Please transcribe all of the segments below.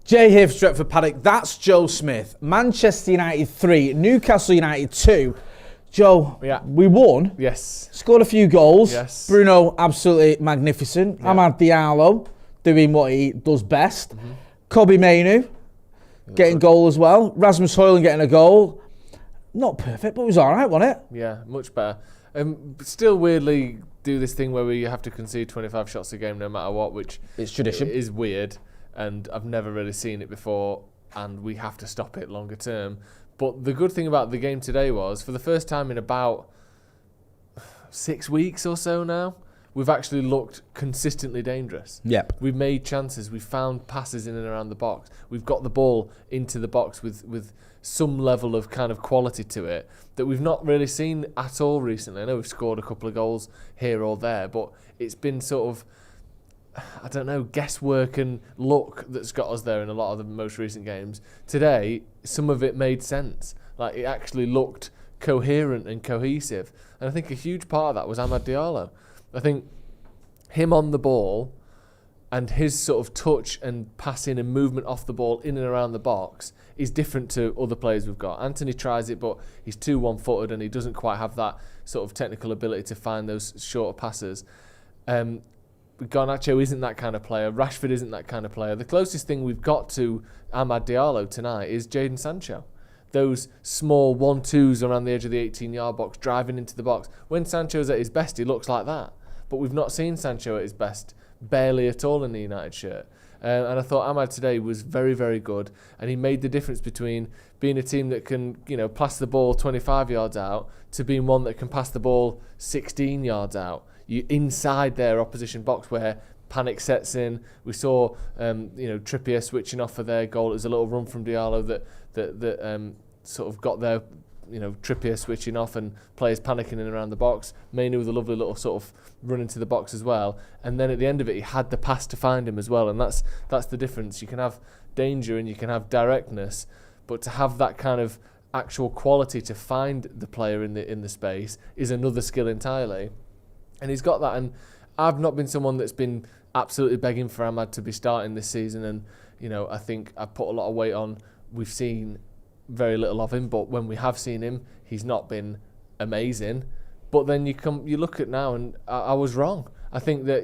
Jay here for Stretford Paddock. That's Joe Smith. Manchester United 3, Newcastle United 2. Joe, we won. Yes. Scored a few goals. Yes. Bruno, absolutely magnificent. Yeah. Amad Diallo, doing what he does best. Kobe Mainoo, getting goal as well. Rasmus Hojlund getting a goal. Not perfect, but it was all right, wasn't it? Yeah, much better. Still weirdly do this thing where we have to concede 25 shots a game no matter what, which it's tradition. Is weird, and I've never really seen it before, and we have to stop it longer term. But the good thing about the game today was, for the first time in about 6 weeks or so now, we've actually looked consistently dangerous. Yep. We've made chances. We've found passes in and around the box. We've got the ball into the box with some level of kind of quality to it that we've not really seen at all recently. I know we've scored a couple of goals here or there, but it's been sort of, I don't know, guesswork and luck that's got us there in a lot of the most recent games. Today, some of it made sense. Like, it actually looked coherent and cohesive. And I think a huge part of that was Amad Diallo. I think him on the ball and his sort of touch and passing and movement off the ball in and around the box is different to other players we've got. Anthony tries it, but he's too one-footed and he doesn't quite have that sort of technical ability to find those shorter passes. Garnacho isn't that kind of player. Rashford isn't that kind of player. The closest thing we've got to Amad Diallo tonight is Jadon Sancho. Those small 1-2s around the edge of the 18-yard box, driving into the box. When Sancho's at his best, he looks like that. But we've not seen Sancho at his best, barely at all in the United shirt. And I thought Amad today was very, very good. And he made the difference between being a team that can, pass the ball 25 yards out to being one that can pass the ball 16 yards out. You inside their opposition box where panic sets in. We saw, Trippier switching off for their goal. It was a little run from Diallo that sort of got their, Trippier switching off and players panicking in and around the box. Mainoo with a lovely little sort of run into the box as well. And then at the end of it, he had the pass to find him as well. And that's the difference. You can have danger and you can have directness, but to have that kind of actual quality to find the player in the space is another skill entirely. And he's got that. And I've not been someone that's been absolutely begging for Amad to be starting this season. And, I think I've put a lot of weight on. We've seen very little of him, but when we have seen him, he's not been amazing. But then you look at now, and I was wrong. I think that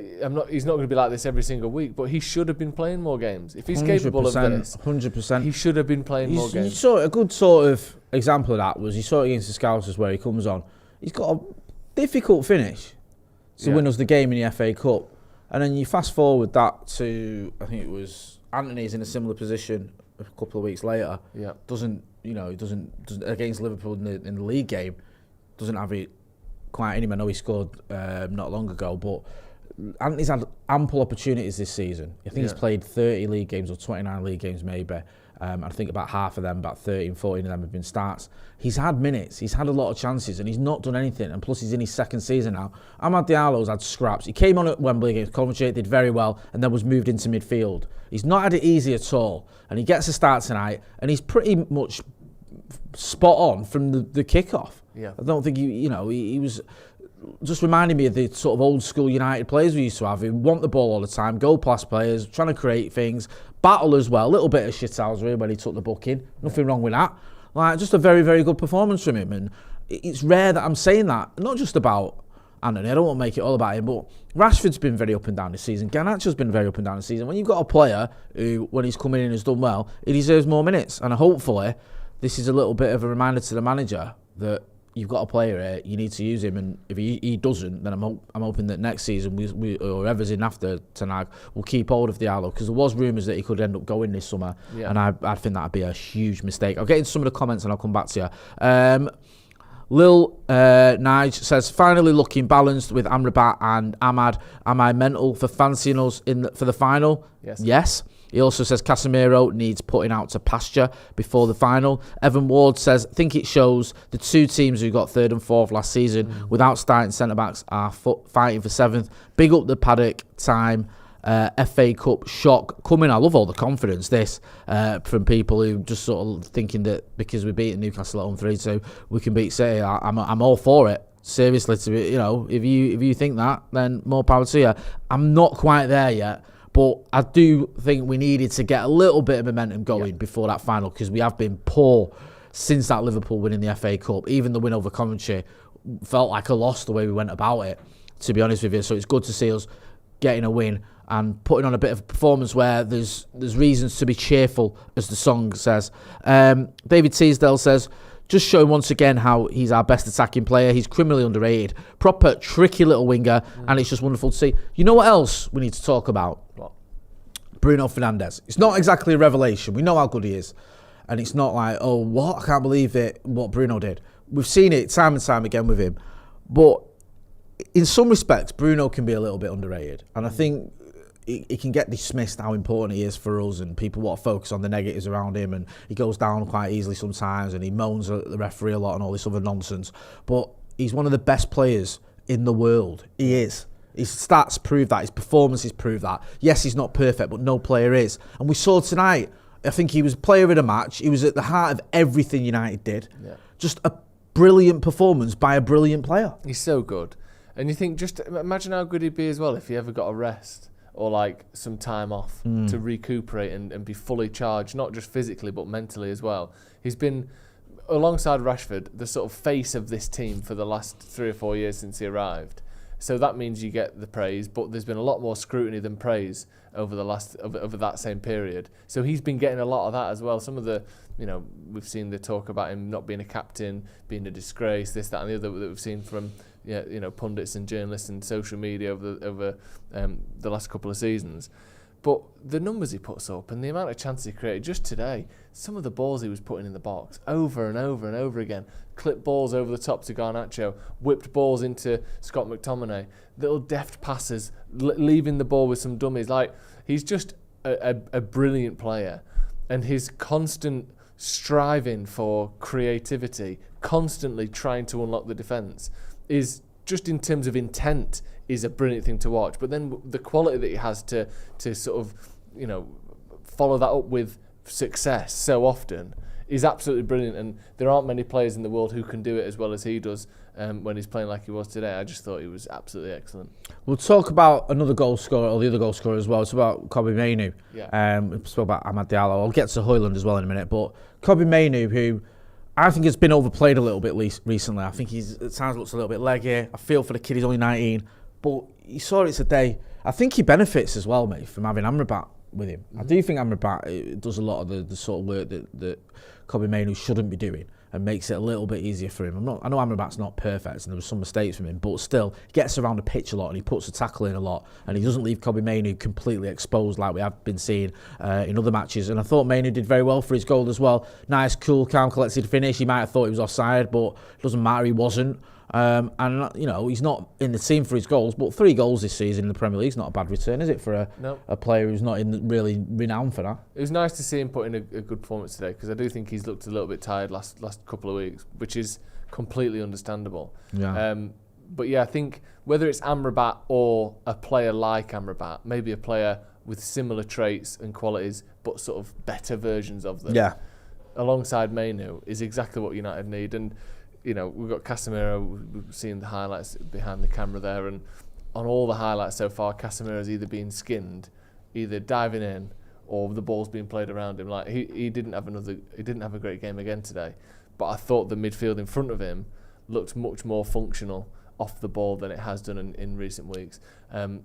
he's not going to be like this every single week, but he should have been playing more games. If he's capable of this, 100%, he should have been playing more games. You saw a good sort of example of that was you saw it against the Scousers where he comes on. He's got a difficult finish to win us the game in the FA Cup, and then you fast forward that to, I think it was Anthony's in a similar position a couple of weeks later. Yeah, doesn't against Liverpool in the league game, doesn't have it quite in him. I know he scored not long ago, but Anthony's had ample opportunities this season. I think he's played 30 league games or 29 league games maybe. I think about half of them, about 13, 14 of them have been starts. He's had minutes, he's had a lot of chances, and he's not done anything. And plus, he's in his second season now. Amad Diallo's had scraps. He came on at Wembley against Coventry, did very well, and then was moved into midfield. He's not had it easy at all, and he gets a start tonight, and he's pretty much spot on from the kick-off. Yeah. I don't think he was just reminding me of the sort of old school United players we used to have who want the ball all the time, goal-class players, trying to create things, battle as well, a little bit of shithousery when he took the booking, nothing wrong with that. Like, just a very, very good performance from him, and it's rare that I'm saying that, not just about Anthony, I don't want to make it all about him, but Rashford's been very up and down this season, Garnacho's been very up and down this season. When you've got a player who, when he's coming in, has done well, he deserves more minutes, and hopefully this is a little bit of a reminder to the manager that you've got a player here, you need to use him, and if he doesn't, then I'm hoping that next season we or whoever's in after tonight will keep hold of Diallo, because there was rumours that he could end up going this summer, and I think that'd be a huge mistake. I'll get into some of the comments and I'll come back to you. Lil Nige says, finally looking balanced with Amrabat and Amad. Am I mental for fancying us for the final? Yes. He also says Casemiro needs putting out to pasture before the final. Evan Ward says, think it shows the two teams who got third and fourth last season without starting centre-backs are fighting for seventh. Big up the Paddock time. FA Cup shock coming. I love all the confidence from people who just sort of thinking that because we beat Newcastle at home 3-2, we can beat City. I'm all for it. Seriously, if you think that, then more power to you. I'm not quite there yet. But I do think we needed to get a little bit of momentum going before that final, because we have been poor since that Liverpool win in the FA Cup. Even the win over Coventry felt like a loss the way we went about it, to be honest with you. So it's good to see us getting a win and putting on a bit of a performance where there's reasons to be cheerful, as the song says. David Teasdale says, just showing once again how he's our best attacking player. He's criminally underrated. Proper tricky little winger, and it's just wonderful to see. You know what else we need to talk about? What? Bruno Fernandes. It's not exactly a revelation. We know how good he is. And it's not like, oh, what? I can't believe it, what Bruno did. We've seen it time and time again with him. But in some respects, Bruno can be a little bit underrated. And I think it can get dismissed how important he is for us, and people want to focus on the negatives around him, and he goes down quite easily sometimes, and he moans at the referee a lot and all this other nonsense. But he's one of the best players in the world. He is. His stats prove that. His performances prove that. Yes, he's not perfect, but no player is. And we saw tonight, I think he was player of the match. He was at the heart of everything United did. Yeah. Just a brilliant performance by a brilliant player. He's so good. And you think, just imagine how good he'd be as well if he ever got a rest or like some time off to recuperate and be fully charged, not just physically but mentally as well. He's been, alongside Rashford, the sort of face of this team for the last 3 or 4 years since he arrived. So that means you get the praise, but there's been a lot more scrutiny than praise over that same period. So he's been getting a lot of that as well. Some of the, we've seen the talk about him not being a captain, being a disgrace, this, that, and the other that we've seen from pundits and journalists and social media over the last couple of seasons. But the numbers he puts up and the amount of chances he created just today, some of the balls he was putting in the box over and over and over again, clipped balls over the top to Garnacho, whipped balls into Scott McTominay, little deft passes, leaving the ball with some dummies. Like, he's just a brilliant player, and his constant striving for creativity, constantly trying to unlock the defence, is just, in terms of intent, is a brilliant thing to watch. But then the quality that he has to sort of, follow that up with success so often is absolutely brilliant. And there aren't many players in the world who can do it as well as he does when he's playing like he was today. I just thought he was absolutely excellent. We'll talk about another goal scorer, or the other goal scorer as well. It's about Kobbie Mainoo. Yeah. We'll talk about Amad Diallo. I'll get to Hojlund as well in a minute. But Kobbie Mainoo, who I think has been overplayed a little bit recently. I think he's at times looks a little bit leggy. I feel for the kid, he's only 19. But you saw it today. I think he benefits as well, mate, from having Amrabat with him. I do think Amrabat does a lot of the sort of work that Kobbie Mainoo shouldn't be doing, and makes it a little bit easier for him. I know Amrabat's not perfect, and there were some mistakes from him, but still, he gets around the pitch a lot, and he puts the tackle in a lot, and he doesn't leave Kobbie Mainoo completely exposed like we have been seeing in other matches. And I thought Mainoo did very well for his goal as well. Nice, cool, calm, collected finish. He might have thought he was offside, but it doesn't matter, he wasn't. And he's not in the team for his goals, but 3 goals this season in the Premier League is not a bad return, is it, for a player who's not really renowned for that? It was nice to see him put in a good performance today, because I do think he's looked a little bit tired last couple of weeks, which is completely understandable. Yeah. But yeah, I think whether it's Amrabat or a player like Amrabat, maybe a player with similar traits and qualities, but sort of better versions of them, alongside Mainoo, is exactly what United need. And we've got Casemiro, we've seen the highlights behind the camera there, and on all the highlights so far, Casemiro's either been skinned, either diving in, or the ball's being played around him. Like, he didn't have a great game again today, but I thought the midfield in front of him looked much more functional off the ball than it has done in recent weeks. And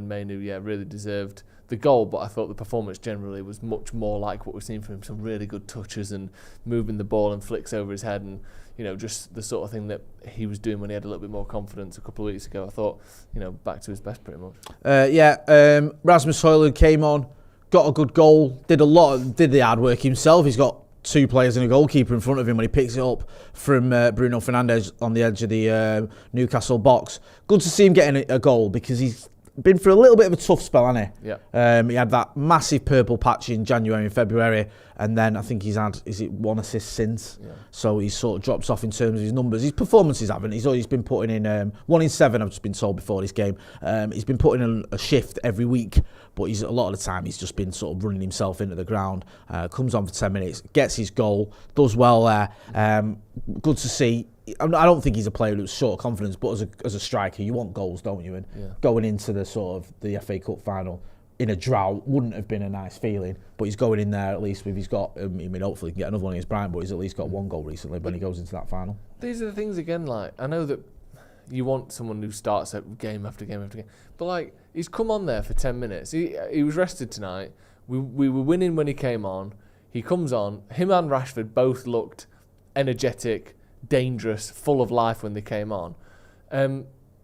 Mainoo, really deserved the goal, but I thought the performance generally was much more like what we've seen from him. Some really good touches and moving the ball and flicks over his head, and just the sort of thing that he was doing when he had a little bit more confidence a couple of weeks ago. I thought, back to his best pretty much. Rasmus Hojlund came on, got a good goal, did the hard work himself. He's got 2 players and a goalkeeper in front of him when he picks it up from Bruno Fernandes on the edge of the Newcastle box. Good to see him getting a goal, because he's been through a little bit of a tough spell, hasn't he? Yeah. He had that massive purple patch in January and February, and then I think he's had 1 assist since. Yeah. So he sort of drops off in terms of his numbers. His performances haven't. He's always been putting in 1 in 7. I've just been told before this game. He's been putting in a shift every week, but a lot of the time he's just been sort of running himself into the ground. Comes on for 10 minutes, gets his goal, does well there. Good to see. I don't think he's a player who's short of confidence, but as a striker, you want goals, don't you? And going into the sort of the FA Cup final, in a drought wouldn't have been a nice feeling, but he's going in there at least with, he's got, I mean, hopefully he can get another one against Brighton, but he's at least got one goal recently when he goes into that final. These are the things again, like, I know that you want someone who starts at game after game after game, but like, he's come on there for 10 minutes. He was rested tonight. We were winning when he came on. He comes on. Him and Rashford both looked energetic, dangerous, full of life when they came on.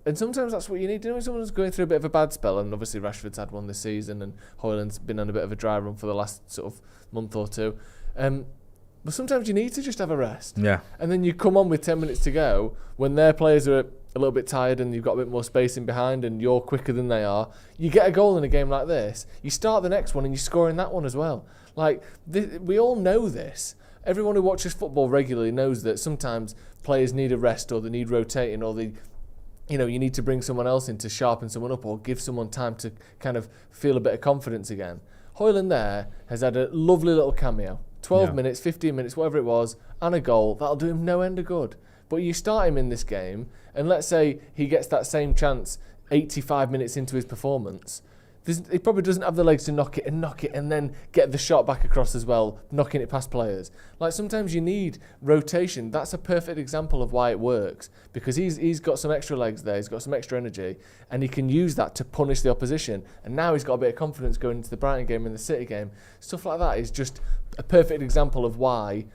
And sometimes that's what you need. You know, when someone's going through a bit of a bad spell, and obviously Rashford's had one this season, and Hojlund's been on a bit of a dry run for the last sort of month or two. But sometimes you need to just have a rest. Yeah. And then you come on with 10 minutes to go when their players are a little bit tired and you've got a bit more space in behind and you're quicker than they are. You get a goal in a game like this. You start the next one and you score in that one as well. Like, we all know this. Everyone who watches football regularly knows that sometimes players need a rest, or they need rotating, or you need to bring someone else in to sharpen someone up or give someone time to kind of feel a bit of confidence again. Hojlund there has had a lovely little cameo. 12 minutes, 15 minutes, whatever it was, and a goal. That'll do him no end of good. But you start him in this game, and let's say he gets that same chance 85 minutes into his performance. He probably doesn't have the legs to knock it, and then get the shot back across as well, knocking it past players. Like, sometimes you need rotation. That's a perfect example of why it works, because he's got some extra legs there, he's got some extra energy, and he can use that to punish the opposition. And now he's got a bit of confidence going into the Brighton game and the City game. Stuff like that is just a perfect example of why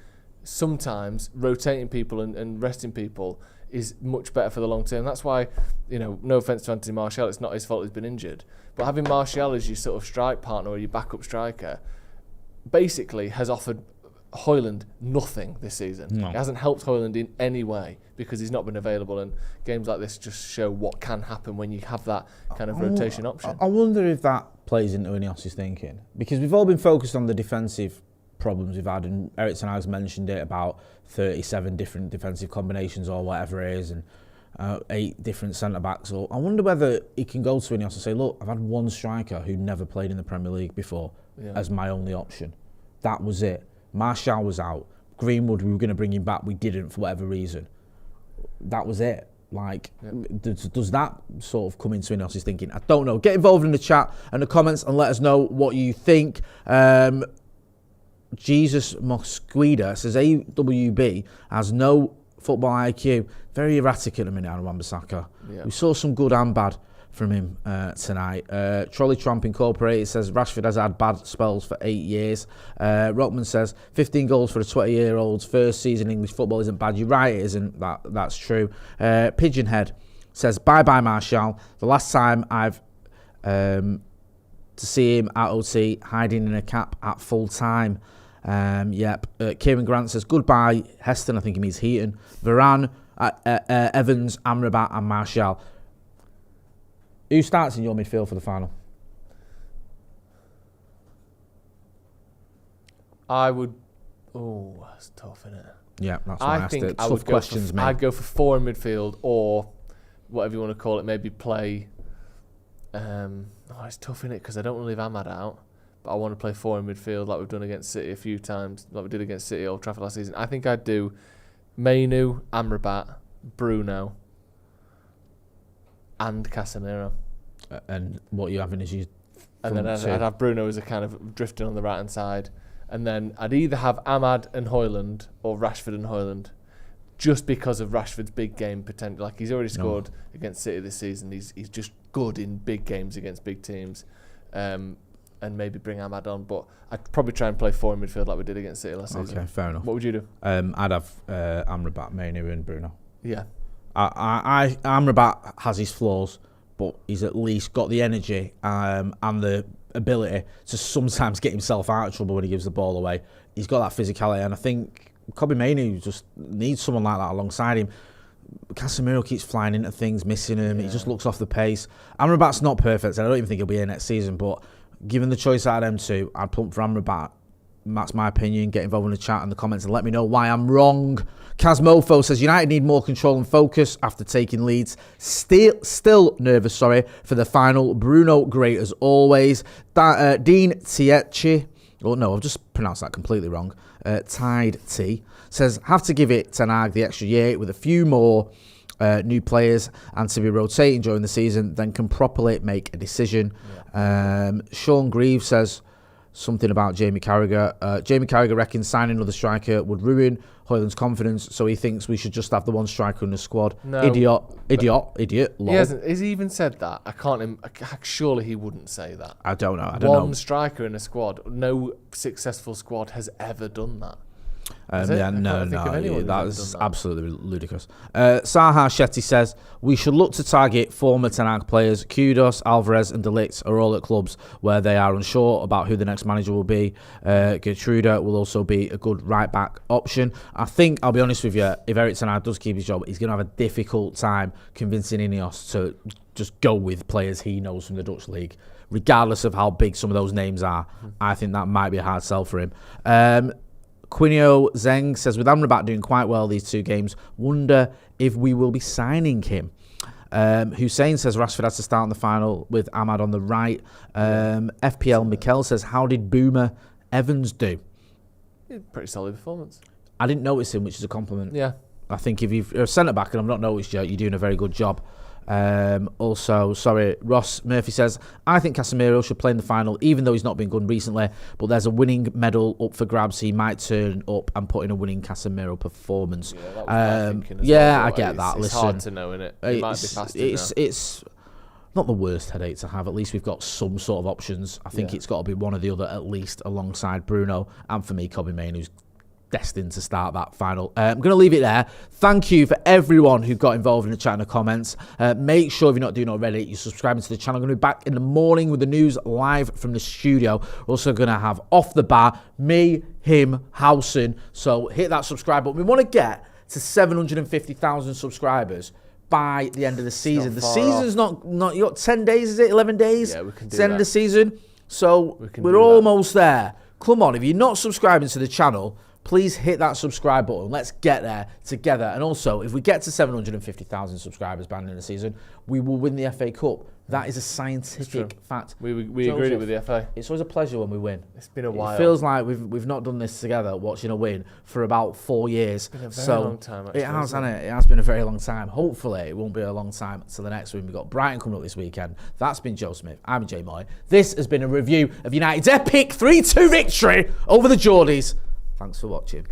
sometimes rotating people and resting people is much better for the long term. That's why, no offence to Anthony Martial, it's not his fault he's been injured. But having Martial as your sort of strike partner or your backup striker basically has offered Hojlund nothing this season. No. It hasn't helped Hojlund in any way because he's not been available, and games like this just show what can happen when you have that kind of rotation option. I wonder if that plays into Ineos's thinking, because we've all been focused on the defensive problems we've had, and Eric Ten Hag's mentioned it about 37 different defensive combinations or whatever it is, and 8 different centre-backs. So I wonder whether he can go to Ineos and say, look, I've had one striker who never played in the Premier League before as my only option. That was it. Martial was out. Greenwood, we were going to bring him back. We didn't for whatever reason. That was it. Like, does that sort of come into Ineos's thinking? I don't know. Get involved in the chat and the comments and let us know what you think. Jesus Mosqueda says AWB has no football IQ. Very erratic at the minute, Wan-Bissaka. Yeah. We saw some good and bad from him tonight. Trolley Tramp Incorporated says Rashford has had bad spells for 8 years. Rockman says 15 goals for a 20-year-old's first season in English football isn't bad. You're right, it isn't. That's true. Pigeonhead says bye-bye Martial. The last time I've to see him at OT hiding in a cap at full time. Kieran Grant says goodbye Heston. I think he means Heaton. Varane, Evans, Amrabat and Martial. Who starts in your midfield for the final? I would. Oh, that's tough, isn't it? Yeah, that's why I asked it. Tough questions, mate. I'd go for 4 in midfield, or whatever you want to call it. Maybe play. It's tough, isn't it? Because I don't want to leave Ahmad out, but I want to play 4 in midfield like we've done against City a few times, like we did against City at Old Trafford last season. I think I'd do Mainoo, Amrabat, Bruno, and Casemiro. And what you having is you. And then I'd have Bruno as a kind of drifting on the right hand side, and then I'd either have Ahmad and Hojlund or Rashford and Hojlund, just because of Rashford's big game potential. Like, he's already scored against City this season. He's just good in big games against big teams, and maybe bring Ahmad on. But I'd probably try and play 4 in midfield like we did against City last season. Okay, fair enough. What would you do? I'd have Amrabat, Mainoo, and Bruno. Yeah. Amrabat has his flaws, but he's at least got the energy and the ability to sometimes get himself out of trouble when he gives the ball away. He's got that physicality, and I think Kobe Mainoo just needs someone like that alongside him. Casemiro keeps flying into things, missing him. He just looks off the pace. Amrabat's not perfect, and I don't even think he'll be here next season, but given the choice out of them two, I'd plump for Amrabat. That's my opinion. Get involved in the chat and the comments and let me know why I'm wrong. Kazmofo says United need more control and focus after taking leads. Still nervous, for the final. Bruno, great as always. Dean Tietchi. Oh no, I've just pronounced that completely wrong. Tide T says have to give it Ten Hag the extra year with a few more new players and to be rotating during the season, then can properly make a decision. Sean Grieve says something about Jamie Carragher. Jamie Carragher reckons signing another striker would ruin Hojlund's confidence, so he thinks we should just have the one striker in the squad. No, Idiot. Lol. He hasn't. Has he even said that? I can't. Surely he wouldn't say that. I don't know. One striker in a squad. No successful squad has ever done that. No, that's absolutely ludicrous. Saha Shetty says, we should look to target former Ten Hag players. Kudos, Alvarez and De Ligt are all at clubs where they are unsure about who the next manager will be. Gertruda will also be a good right-back option. I think, I'll be honest with you, if Erik Ten Hag does keep his job, he's going to have a difficult time convincing Ineos to just go with players he knows from the Dutch league. Regardless of how big some of those names are, I think that might be a hard sell for him. Quinio Zeng says, with Amrabat doing quite well these 2 games, wonder if we will be signing him. Hussein says Rashford has to start in the final with Ahmad on the right. FPL Mikel says, how did Boomer Evans do? Pretty solid performance. I didn't notice him, which is a compliment. Yeah. I think if you're a centre-back and I've not noticed you, you're doing a very good job. Ross Murphy says, I think Casemiro should play in the final, even though he's not been good recently, but there's a winning medal up for grabs. He might turn up and put in a winning Casemiro performance. I get that. It's hard to know, innit? It might be faster it's not the worst headache to have. At least we've got some sort of options. I think it's got to be one or the other, at least, alongside Bruno. And for me, Mainoo, who's destined to start that final. I'm going to leave it there. Thank you for everyone who got involved in the chat and the comments. Make sure if you're not doing already, you're subscribing to the channel. I'm going to be back in the morning with the news live from the studio. We're also going to have Off the Bar, me, him, Howson. So hit that subscribe button. We want to get to 750,000 subscribers by the end of the season. The season's not you got 10 days, is it? 11 days? Yeah, we can do it's the end of the season. So we're almost there. Come on, if you're not subscribing to the channel, please hit that subscribe button. Let's get there together. And also, if we get to 750,000 subscribers by the end of the season, we will win the FA Cup. That is a scientific fact. We agreed it with the FA. It's always a pleasure when we win. It's been a while. It feels like we've not done this together, watching a win, for about 4 years. It's been a very long time, actually. It has, hasn't it? It has been a very long time. Hopefully, it won't be a long time till the next win. We've got Brighton coming up this weekend. That's been Joe Smith. I'm Jay Moy. This has been a review of United's epic 3-2 victory over the Geordies. Thanks for watching.